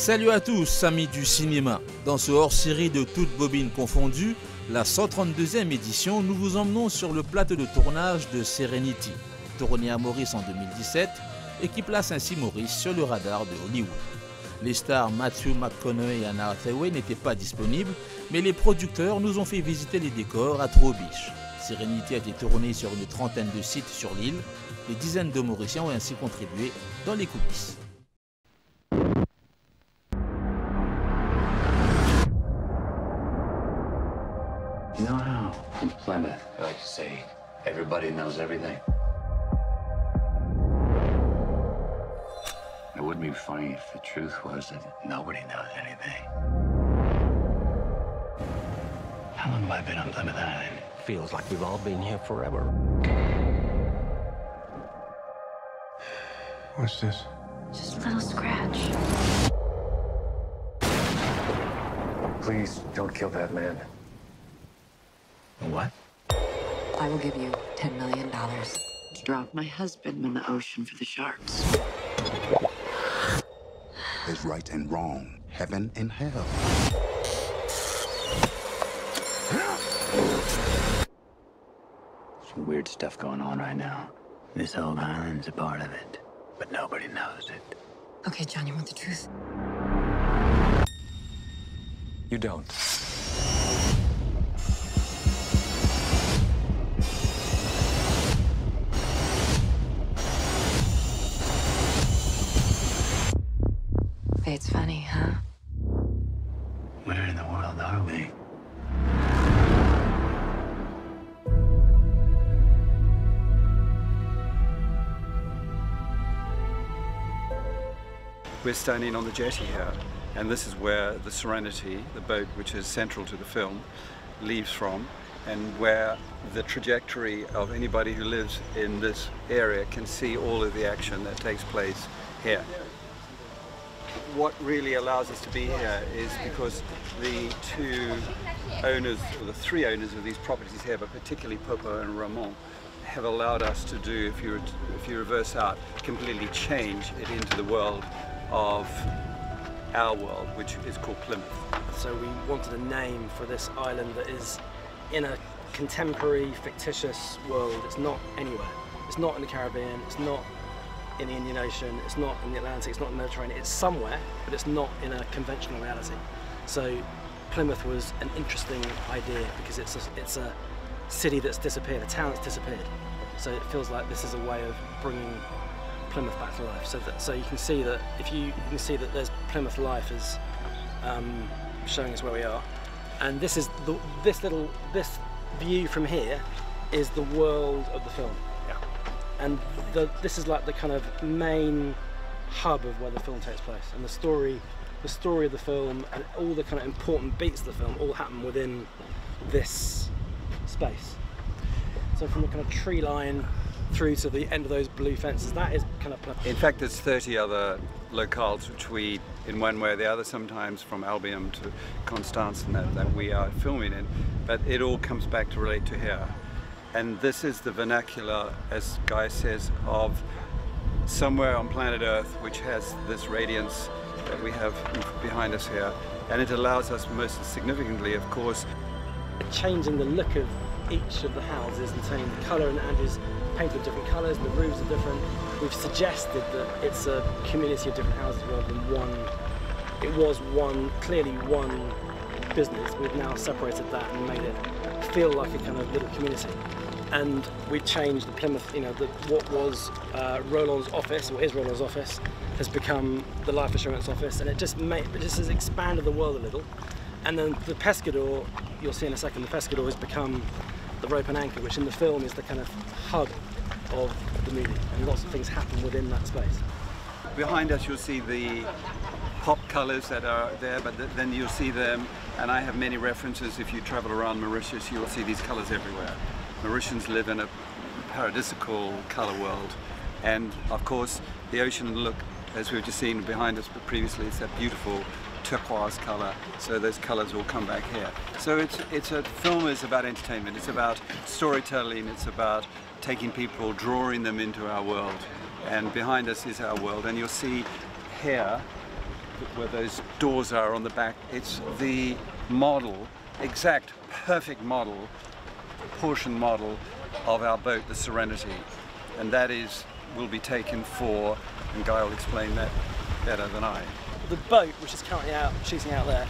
Salut à tous, amis du cinéma. Dans ce hors-série de toutes bobines confondues, la 132e édition, nous vous emmenons sur le plateau de tournage de Serenity, tourné à Maurice en 2017 et qui place ainsi Maurice sur le radar de Hollywood. Les stars Matthew McConaughey et Anna Hathaway n'étaient pas disponibles, mais les producteurs nous ont fait visiter les décors à Trop-Biche. Serenity a été tourné sur une trentaine de sites sur l'île. Des dizaines de Mauriciens ont ainsi contribué dans les coulisses. You know how in Plymouth, I like to say, everybody knows everything? It wouldn't be funny if the truth was that nobody knows anything. How long have I been on Plymouth Island? Feels like we've all been here forever. What's this? Just a little scratch. Please don't kill that man. What? I will give you $10 million to drop my husband in the ocean for the sharks. There's right and wrong, heaven and hell. Some weird stuff going on right now. This whole island's a part of it, but nobody knows it. Okay, John, you want the truth? You don't. It's funny, huh? Where in the world are we? We're standing on the jetty here, and this is where the Serenity, the boat which is central to the film, leaves from, and where the trajectory of anybody who lives in this area can see all of the action that takes place here. What really allows us to be here is because the two owners, or the three owners of these properties here, but particularly Popo and Ramon, have allowed us to do, if you reverse out, completely change it into the world of our world, which is called Plymouth. So we wanted a name for this island that is in a contemporary, fictitious world. It's not anywhere. It's not in the Caribbean, it's not in the Indian Ocean, it's not in the Atlantic, it's not in the Mediterranean. It's somewhere, but it's not in a conventional reality. So Plymouth was an interesting idea because it's a city that's disappeared, a town that's disappeared. So it feels like this is a way of bringing Plymouth back to life. So you can see that you can see that there's Plymouth life is showing us where we are, and this is this view from here is the world of the film. And this is like the kind of main hub of where the film takes place, and the story of the film and all the kind of important beats of the film all happen within this space. So from the kind of tree line through to the end of those blue fences, that is kind of... In fact, there's 30 other locales which we, in one way or the other, sometimes from Albion to Constance and that we are filming in, but it all comes back to relate to here. And this is the vernacular, as Guy says, of somewhere on planet Earth which has this radiance that we have behind us here. And it allows us, most significantly, of course, changing the look of each of the houses and turning the colour, and Andrew's painted different colours and the roofs are different. We've suggested that it's a community of different houses rather than one. It was clearly one business. We've now separated that and made it feel like a kind of little community. And we changed the Plymouth, what was Roland's office, or is Roland's office, has become the life assurance office, and it just has expanded the world a little. And then the Pescador, you'll see in a second, the Pescador has become the rope and anchor, which in the film is the kind of hub of the movie, and lots of things happen within that space. Behind us you'll see the pop colours that are there, but then you'll see them, and I have many references. If you travel around Mauritius, you'll see these colours everywhere. Mauritians live in a paradisical colour world, and of course the ocean look, as we've just seen behind us previously, it's that beautiful turquoise colour, so those colours will come back here. So it's a film is about entertainment, it's about storytelling, it's about taking people, drawing them into our world, and behind us is our world, and you'll see here where those doors are on the back. It's the model, exact, perfect model, portion model of our boat, the Serenity. And that will be taken for, and Guy will explain that better than I. The boat, which is currently out shooting out there,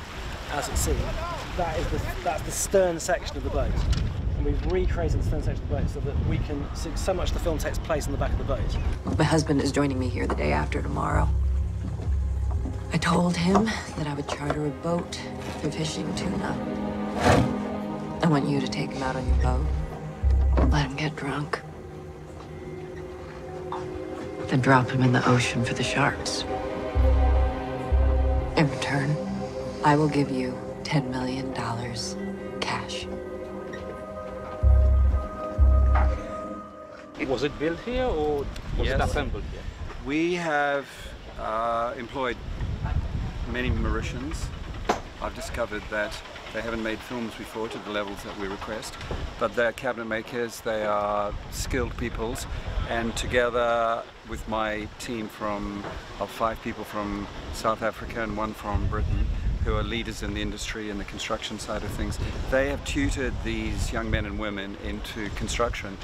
as it's seen, that's the stern section of the boat. And we've recreated the stern section of the boat so that we can, so much of the film takes place on the back of the boat. My husband is joining me here the day after tomorrow. I told him that I would charter a boat for fishing tuna. I want you to take him out on your boat, let him get drunk, then drop him in the ocean for the sharks. In return, I will give you $10 million cash. Was it built here or was it assembled here? We have employed many Mauritians. I've discovered that they haven't made films before to the levels that we request, but they're cabinet makers, they are skilled peoples, and together with my team of 5 people from South Africa and 1 from Britain, who are leaders in the industry and the construction side of things, they have tutored these young men and women into construction.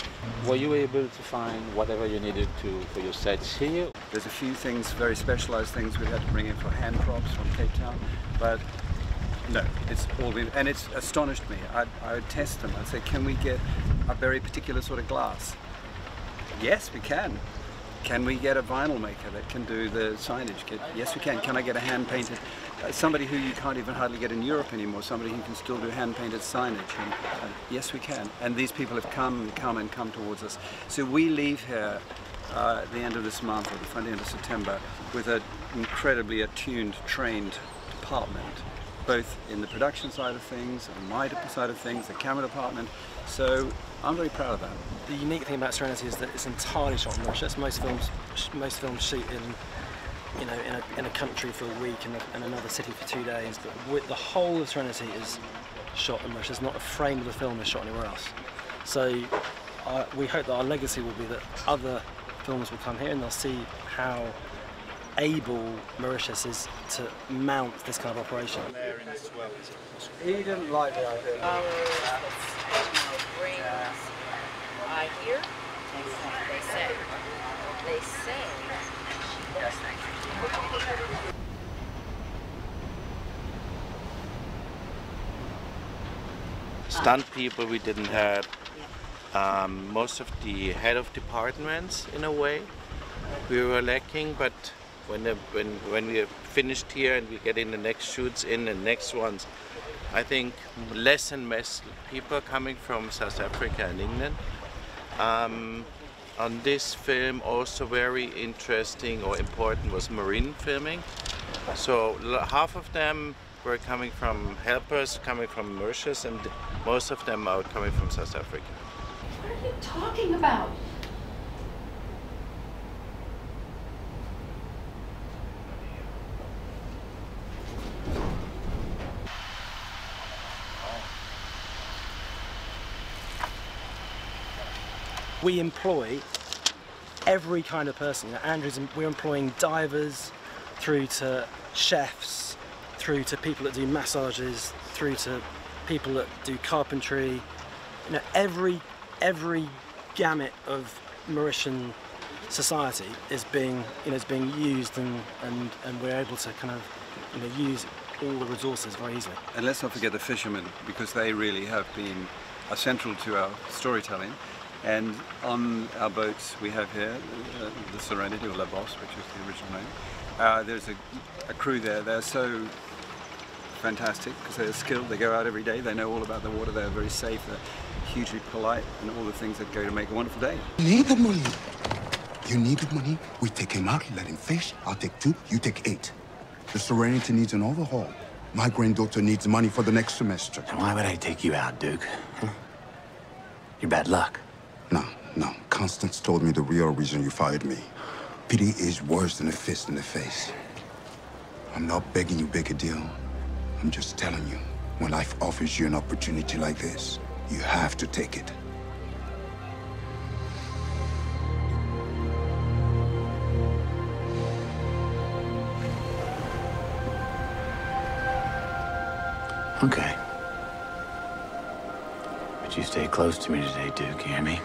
Were you able to find whatever you needed for your sets here? There's a few things, very specialized things we had to bring in for hand props from Cape Town, but no, it's all been, and it's astonished me. I would test them. I'd say, can we get a very particular sort of glass? Yes, we can. Can we get a vinyl maker that can do the signage? Yes, we can. Can I get a hand-painted, somebody who you can't even hardly get in Europe anymore, somebody who can still do hand-painted signage? And, yes, we can. And these people have come towards us. So we leave here at the end of this month, or the front end of September, with an incredibly attuned, trained department, both in the production side of things, and my side of things, the camera department. So I'm very proud of that. The unique thing about Serenity is that it's entirely shot in Mauritius. Most films shoot in a country for a week and another city for 2 days. But the whole of Serenity is shot in Mauritius. Not a frame of the film is shot anywhere else. So we hope that our legacy will be that other films will come here and they'll see how able Mauritius is to mount this kind of operation. He didn't like the idea. I hear. They say. Stunt people we didn't have. Most of the head of departments in a way we were lacking, but when we are finished here and we get in the next shoots in the next ones, I think less and less people coming from South Africa and England. On this film also very interesting or important was marine filming. So half of them were coming from helpers, coming from Mauritius, and most of them are coming from South Africa. What are you talking about? We employ every kind of person. We're employing divers, through to chefs, through to people that do massages, through to people that do carpentry. You know, every gamut of Mauritian society is being used, and we're able to kind of use all the resources very easily. And let's not forget the fishermen, because they really are central to our storytelling. And on our boats we have here the Serenity, or La Bosse, which is the original name. There's a crew there. They're so fantastic because they're skilled. They go out every day. They know all about the water. They're very safe. They're hugely polite, and all the things that go to make a wonderful day. You need the money. You need the money. We take him out, let him fish. I'll take 2, you take 8. The Serenity needs an overhaul. My granddaughter needs money for the next semester. And why would I take you out, Duke? Huh? You're bad luck. No. Constance told me the real reason you fired me. Pity is worse than a fist in the face. I'm not begging you big a deal. I'm just telling you, when life offers you an opportunity like this, you have to take it. Okay. But you stay close to me today, Duke, you hear me?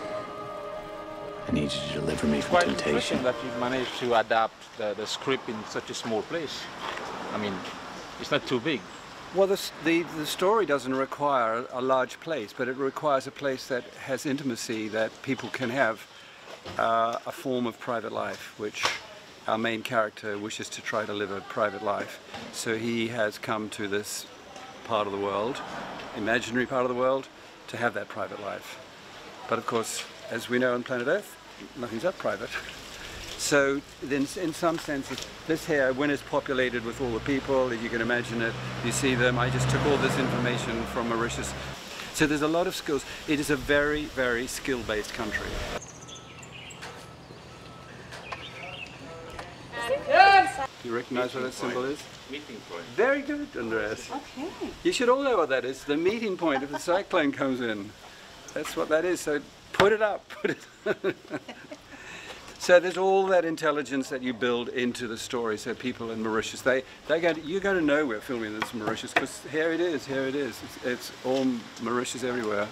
I need you to deliver me from Quite temptation. interesting that you managed to adapt the script in such a small place. I mean, it's not too big. Well, the story doesn't require a large place, but it requires a place that has intimacy, that people can have a form of private life, which our main character wishes to try to live a private life. So he has come to this part of the world, imaginary part of the world, to have that private life. But of course, as we know on planet Earth, nothing's that private. So then, in some sense, this here, when it's populated with all the people, if you can imagine it, you see them. I just took all this information from Mauritius. So there's a lot of skills. It is a very, very skill-based country. You recognize what that symbol is? Meeting point. Very good, Andreas. Okay. You should all know what that is. The meeting point if the cyclone comes in. That's what that is. So put it up. Put it. So there's all that intelligence that you build into the story. So people in Mauritius, you're going to know we're filming this in Mauritius, because here it is. Here it is. It's all Mauritius everywhere.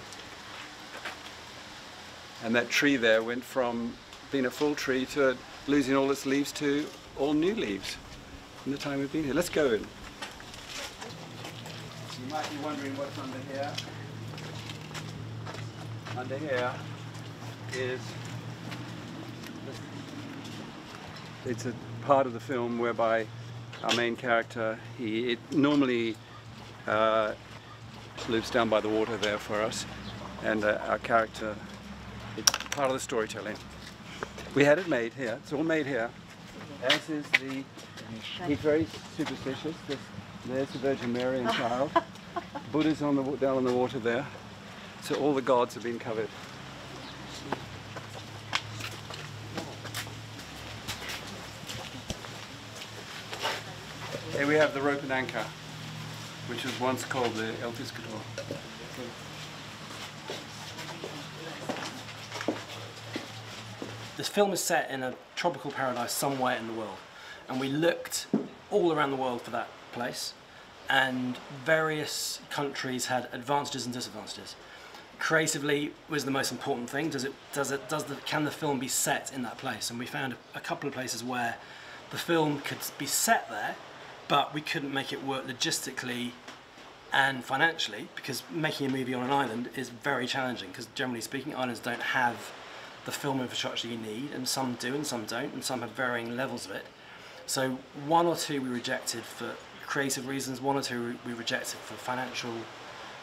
And that tree there went from being a full tree to losing all its leaves to all new leaves in the time we've been here. Let's go in. You might be wondering what's under here. Under here is, it's a part of the film whereby our main character, it normally lives down by the water there for us, and our character, it's part of the storytelling. We had it made here, it's all made here, as is he's very superstitious. There's the Virgin Mary and Child. Buddha's down on the water there. So all the gods have been covered. Here we have the rope and anchor, which was once called the El Pescador. This film is set in a tropical paradise somewhere in the world, and we looked all around the world for that place, and various countries had advantages and disadvantages. Creatively was the most important thing. Can the film be set in that place? And we found a couple of places where the film could be set there, but we couldn't make it work logistically and financially, because making a movie on an island is very challenging, because generally speaking islands don't have the film infrastructure you need, and some do and some don't, and some have varying levels of it. So one or two we rejected for creative reasons, one or two we rejected for financial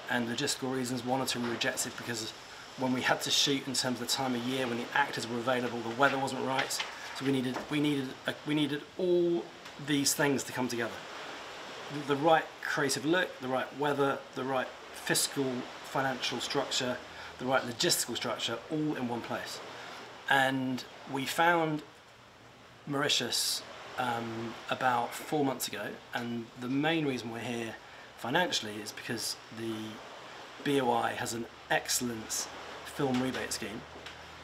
and logistical reasons, one or two we rejected because when we had to shoot in terms of the time of year, when the actors were available, the weather wasn't right. So we needed all these things to come together. The right creative look, the right weather, the right fiscal, financial structure, the right logistical structure, all in one place. And we found Mauritius about 4 months ago, and the main reason we're here financially is because the BOI has an excellent film rebate scheme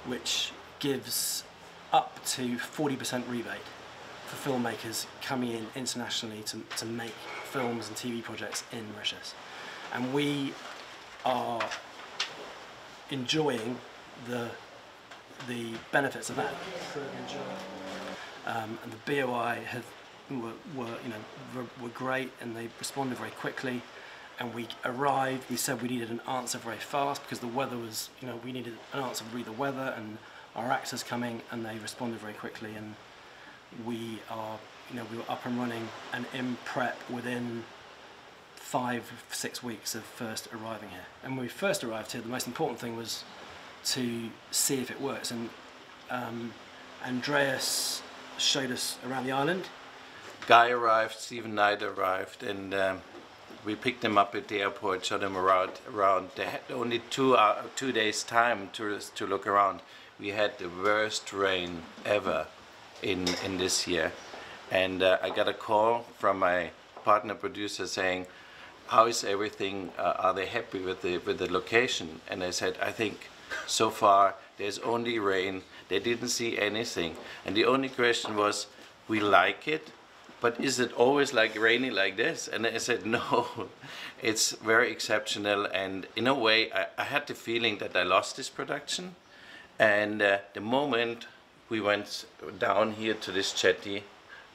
which gives up to 40% rebate for filmmakers coming in internationally to make films and TV projects in Mauritius. And we are enjoying the benefits of that. And the BOI were great, and they responded very quickly. And we arrived. We said we needed an answer very fast because the weather was, we needed an answer to read the weather and our actors coming, and they responded very quickly. And we were up and running and in prep within 5-6 weeks of first arriving here. And when we first arrived here, the most important thing was to see if it works. And Andreas showed us around the island. Guy arrived, Stephen Knight arrived, and we picked them up at the airport, showed them around. They had only 2 days time to look around. We had the worst rain ever in this year. And I got a call from my partner producer saying, how is everything, are they happy with the location? And I said, I think so far there's only rain, they didn't see anything. And the only question was, we like it, but is it always like rainy like this? And I said, no, it's very exceptional. And in a way, I had the feeling that I lost this production. And the moment we went down here to this jetty,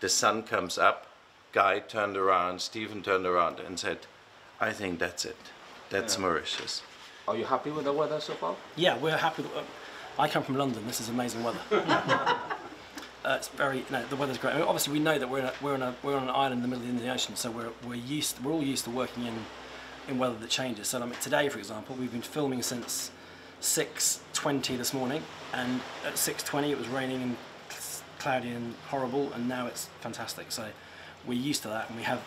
the sun comes up, Guy turned around, Stephen turned around and said, I think that's it. That's Mauritius. Are you happy with the weather so far? Yeah, we're happy. I come from London. This is amazing weather. It's very. No, the weather's great. I mean, obviously, we know that we're on an island in the middle of the Indian Ocean, so we're all used to working in weather that changes. So, I mean, today, for example, we've been filming since 6:20 this morning, and at 6:20 it was raining and cloudy and horrible, and now it's fantastic. So, we're used to that, and we have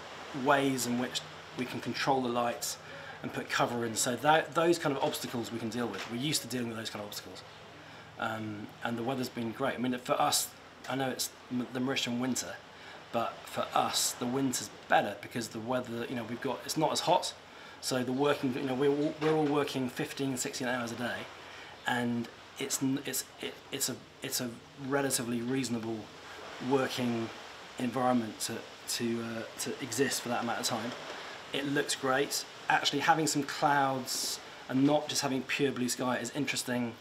ways in which we can control the lights and put cover in. So those kind of obstacles we can deal with. We're used to dealing with those kind of obstacles, and the weather's been great. I mean, for us, I know it's the Mauritian winter, but for us the winter's better because the weather, you know, it's not as hot, so the working, you know, we're all working 15, 16 hours a day, and it's a relatively reasonable working environment to exist for that amount of time. It looks great. Actually, having some clouds and not just having pure blue sky is interesting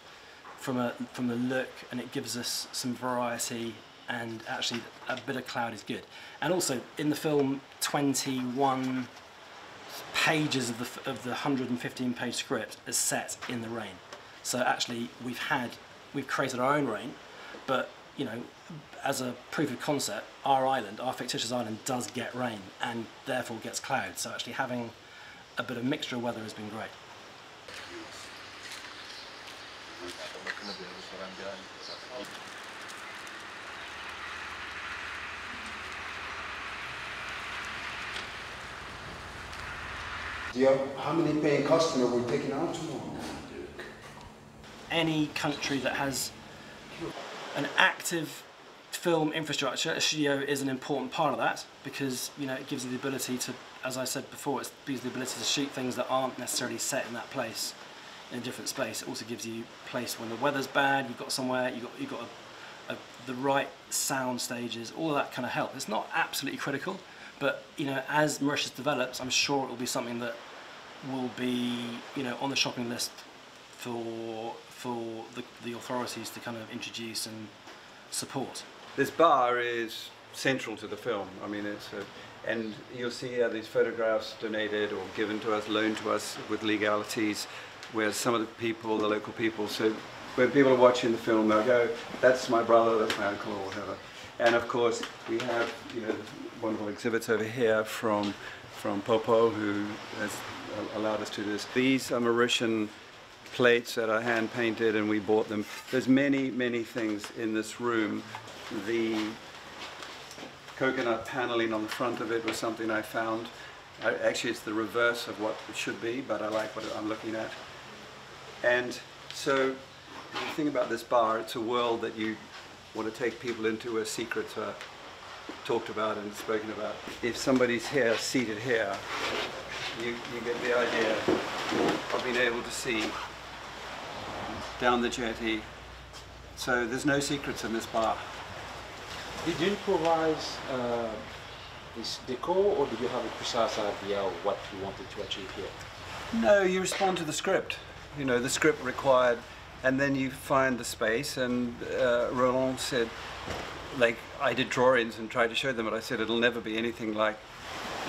from the look, and it gives us some variety, and actually a bit of cloud is good. And also in the film, 21 pages of the 115-page script is set in the rain. So actually we've created our own rain, but you know, as a proof of concept, our fictitious island does get rain and therefore gets clouds. So actually having a bit of mixture of weather has been great. How many paying customers we're taking out tomorrow? Any country that has an active film infrastructure, a studio is an important part of that, because you know it gives you the ability to, as I said before, it gives you the ability to shoot things that aren't necessarily set in that place, in a different space. It also gives you a place when the weather's bad. You've got somewhere. You've got the right sound stages. All of that kind of help. It's not absolutely critical, but you know, as Mauritius develops, I'm sure it will be something that will be, you know, on the shopping list for the authorities to kind of introduce and support. This bar is central to the film. I mean, and you'll see these photographs donated or given to us, loaned to us with legalities, where some of the people, the local people, so when people are watching the film, they'll go, that's my brother, that's my uncle, or whatever. And of course, we have, you know, wonderful exhibits over here from Popo, who has allowed us to do this. These are Mauritian plates that are hand painted, and we bought them. There's many, many things in this room. The coconut paneling on the front of it was something I found. Actually, it's the reverse of what it should be, but I like what I'm looking at. And so the thing about this bar, it's a world that you want to take people into where secrets are talked about and spoken about. If somebody's here, seated here, you get the idea of being able to see down the jetty. So there's no secrets in this bar. Did you improvise this decor, or did you have a precise idea of what you wanted to achieve here? No, you respond to the script. You know, the script required, and then you find the space. And Roland said, like, I did drawings and tried to show them, but I said it'll never be anything like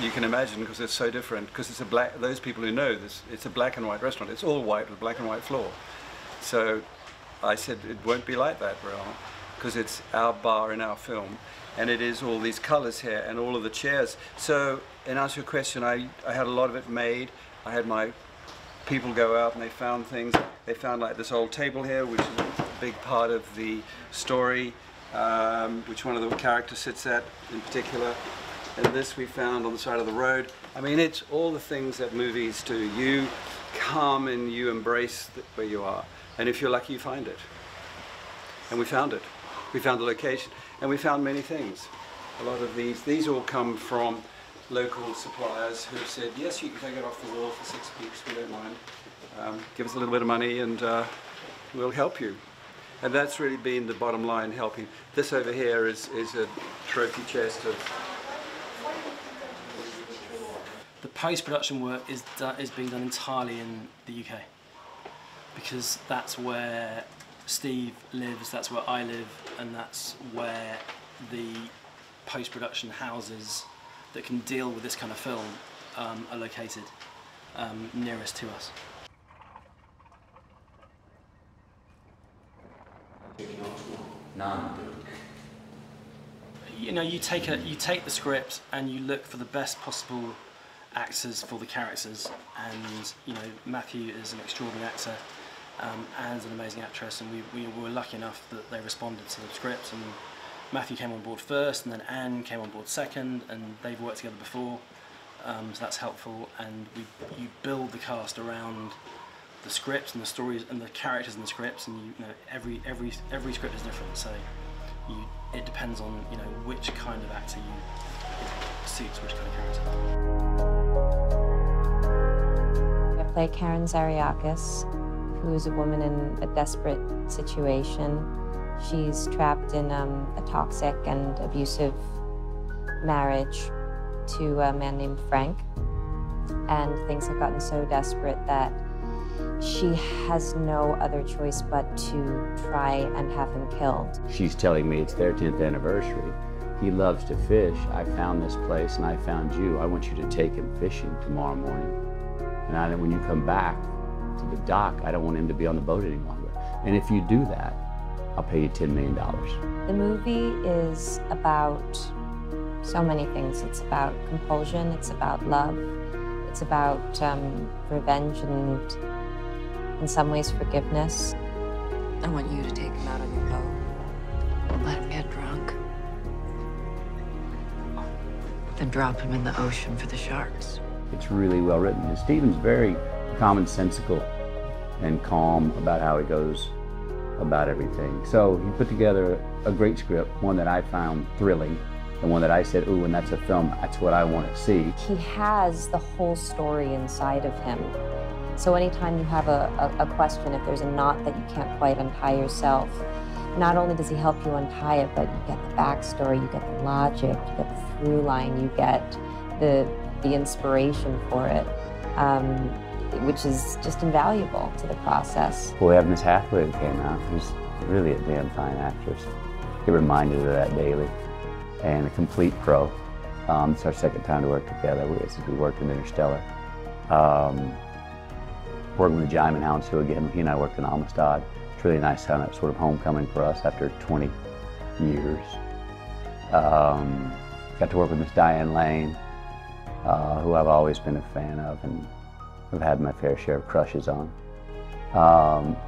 you can imagine, because it's so different. Because it's a black. Those people who know this, it's a black and white restaurant. It's all white with black and white floor. So I said it won't be like that, Roland, because it's our bar in our film, and it is all these colors here and all of the chairs. So in answer to your question, I had a lot of it made. I had my people go out and they found things. They found like this old table here, which is a big part of the story, which one of the characters sits at in particular. And this we found on the side of the road. I mean, it's all the things that movies do. You come and you embrace where you are. And if you're lucky, you find it. And we found it. We found the location, and we found many things. A lot of these all come from local suppliers who said, yes, you can take it off the wall for 6 weeks, we don't mind. Give us a little bit of money and we'll help you. And that's really been the bottom line, helping. This over here is a trophy chest of post-production work is being done entirely in the UK, because that's where Steve lives, that's where I live, and that's where the post-production houses that can deal with this kind of film are located nearest to us. None. You know, you take the script and you look for the best possible actors for the characters, and you know, Matthew is an extraordinary actor. Anne's an amazing actress, and we were lucky enough that they responded to the script, and Matthew came on board first and then Anne came on board second, and they've worked together before, so that's helpful. And you build the cast around the script and the stories and the characters in the scripts, and you know, every script is different, so it depends on, you know, which kind of actor suits which kind of character. I play Karen Zariakis, who is a woman in a desperate situation. She's trapped in a toxic and abusive marriage to a man named Frank, and things have gotten so desperate that she has no other choice but to try and have him killed. She's telling me it's their 10th anniversary. He loves to fish. I found this place and I found you. I want you to take him fishing tomorrow morning. And when you come back to the dock, I don't want him to be on the boat any longer. And if you do that, I'll pay you $10 million. The movie is about so many things. It's about compulsion, it's about love, it's about revenge and, in some ways, forgiveness. I want you to take him out on your boat and let him get drunk. Then drop him in the ocean for the sharks. It's really well written. And Stephen's very commonsensical and calm about how he goes about everything. So he put together a great script, one that I found thrilling, and one that I said, ooh, when that's a film, that's what I want to see. He has the whole story inside of him. So anytime you have a question, if there's a knot that you can't quite untie yourself, not only does he help you untie it, but you get the backstory, you get the logic, you get the through line, you get the inspiration for it, which is just invaluable to the process. Boy, having Miss Hathaway who came out, who's really a damn fine actress. Get reminded of that daily. And a complete pro. It's our second time to work together. We worked in Interstellar. Working with Jaimin Hounsou again. He and I worked in Amistad. It's really nice kind of sort of homecoming for us after 20 years. Got to work with Miss Diane Lane, who I've always been a fan of and have had my fair share of crushes on.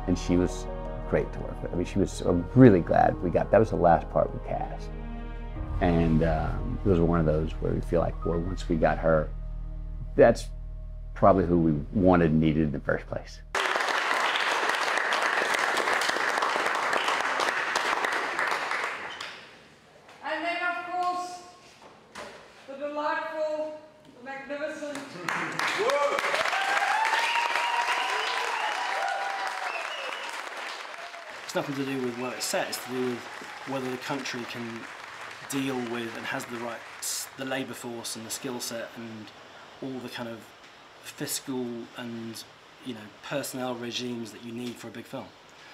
And she was great to work with. I mean, she was really glad we got, that was the last part we cast. And it was one of those where we feel like, well, once we got her, that's probably who we wanted and needed in the first place. And then, of course, the delightful, the magnificent. It's nothing to do with where it's set, it's to do with whether the country can deal with and has the labour force and the skill set and all the kind of fiscal and, you know, personnel regimes that you need for a big film.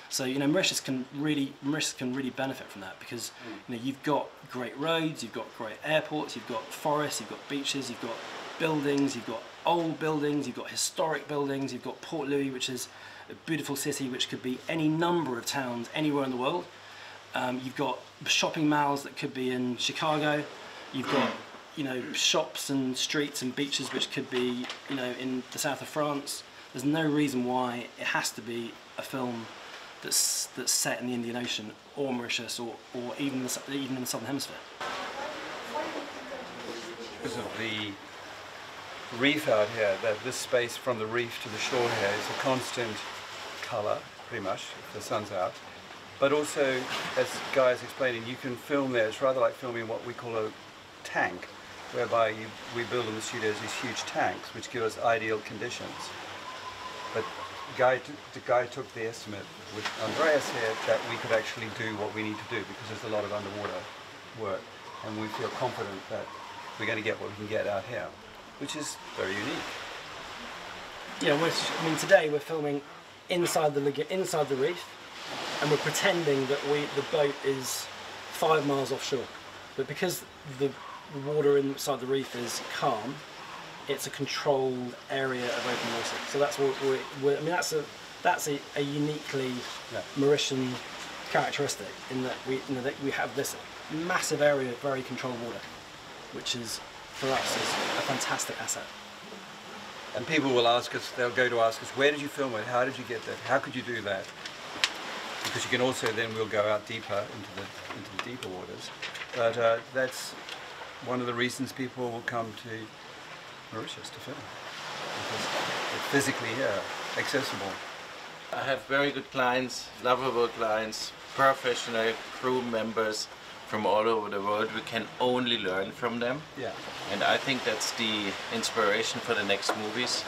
So, you know, Mauritius can really benefit from that, because, you know, you've got great roads, you've got great airports, you've got forests, you've got beaches, you've got buildings, you've got old buildings, you've got historic buildings, you've got Port Louis, which is a beautiful city which could be any number of towns anywhere in the world. You've got shopping malls that could be in Chicago. You've got, you know, shops and streets and beaches which could be, you know, in the south of France. There's no reason why it has to be a film that's set in the Indian Ocean or Mauritius or even in the Southern Hemisphere. Because of the reef out here, that this space from the reef to the shore here is a constant colour, pretty much, if the sun's out. But also, as Guy is explaining, you can film there. It's rather like filming what we call a tank, whereby we build in the studios these huge tanks which give us ideal conditions. But Guy took the estimate with Andreas here that we could actually do what we need to do, because there's a lot of underwater work, and we feel confident that we're going to get what we can get out here. which is very unique. Yeah, I mean, today we're filming inside the reef, and we're pretending that the boat is 5 miles offshore. But because the water inside the reef is calm, it's a controlled area of open water. So that's what I mean, that's a uniquely Mauritian characteristic, in that we have this massive area of very controlled water, which is, for us, is a fantastic asset. And people will ask us, they'll go to ask us, where did you film it? How did you get that? How could you do that? Because you can also, then we'll go out deeper into the deeper waters. But that's one of the reasons people will come to Mauritius to film, because it's physically here, accessible. I have very good clients, lovable clients, professional crew members from all over the world. We can only learn from them. Yeah. And I think that's the inspiration for the next movies,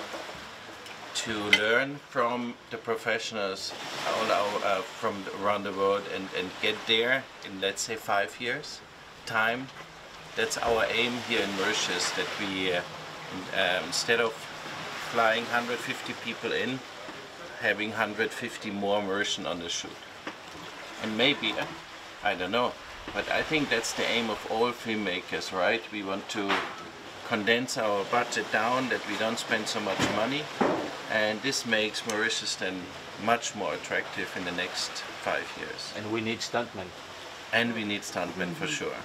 to learn from the professionals from around the world and get there in, let's say, 5 years time. That's our aim here in Mauritius, that we, instead of flying 150 people in, having 150 more Mauritian on the shoot. And maybe, I don't know, but I think that's the aim of all filmmakers, right? We want to condense our budget down, that we don't spend so much money, and this makes Mauritius then much more attractive in the next 5 years. And we need stuntmen. And we need stuntmen for sure,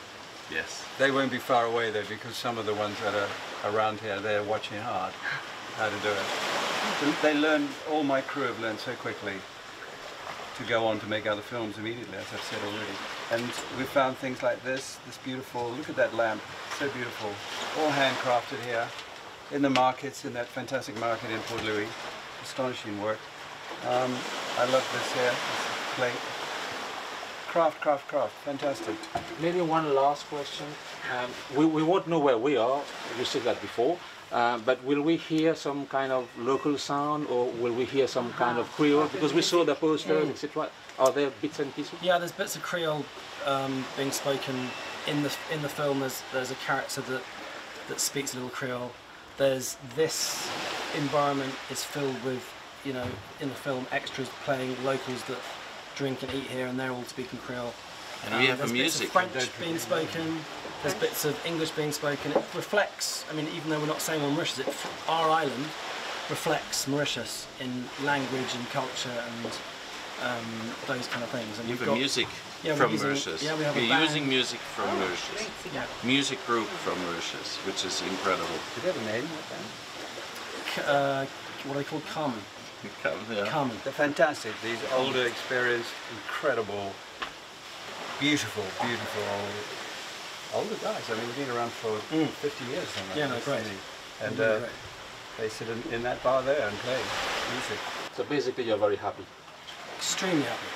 yes. They won't be far away though, because some of the ones that are around here, they're watching hard how to do it. They learn, all my crew have learned so quickly to go on to make other films immediately, as I've said already. And we found things like this beautiful, look at that lamp, so beautiful. All handcrafted here, in the markets, in that fantastic market in Port Louis. Astonishing work. I love this here, this plate. Craft, craft, craft, fantastic. Maybe one last question. We won't know where we are, you said that before, but will we hear some kind of local sound, or will we hear some kind of Creole? Because we saw the posters, etc. Are there bits and pieces? Yeah, there's bits of Creole being spoken in the film. There's a character that speaks a little Creole. There's this environment is filled with, you know, in the film, extras playing locals that drink and eat here, and they're all speaking Creole. And we have a music. There's bits of French being spoken, there's bits of English being spoken. It reflects, I mean, even though we're not saying we're Mauritius, our island reflects Mauritius in language and culture and those kind of things. And you have music from Mauritius. Yeah, we have We're using music from Mauritius. Yeah. Music group from Mauritius, which is incredible. Do they have a name? What are they called? Carmen. Yeah. Carmen. They're fantastic. These older, experienced, incredible, beautiful, beautiful older guys. I mean, they've been around for 50 years. Yeah, no, great. And they sit in that bar there and play music. So basically, you're very happy. Extremely happy.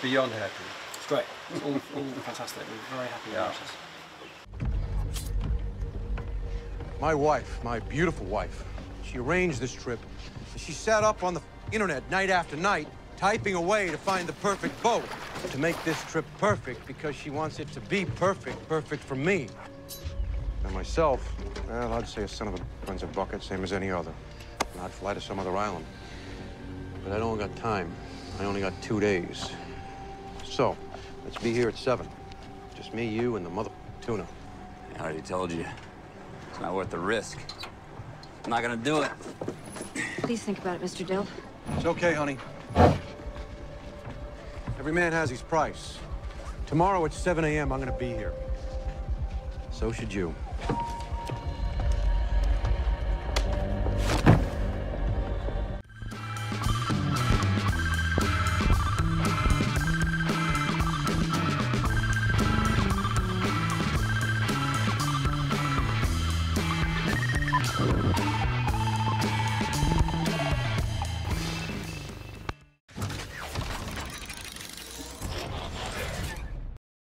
Beyond happy. It's great. It's all fantastic. We're very happy with Mauritius. My wife, my beautiful wife, she arranged this trip. She sat up on the internet night after night, typing away to find the perfect boat, to make this trip perfect, because she wants it to be perfect, perfect for me. And myself, well, I'd say a son of a runs a bucket, same as any other. And I'd fly to some other island. But I don't got time. I only got 2 days. So, let's be here at 7. Just me, you, and the mother tuna. I already told you. It's not worth the risk. I'm not gonna do it. Please think about it, Mr. Dill. It's okay, honey. Every man has his price. Tomorrow at 7 a.m., I'm gonna be here. So should you.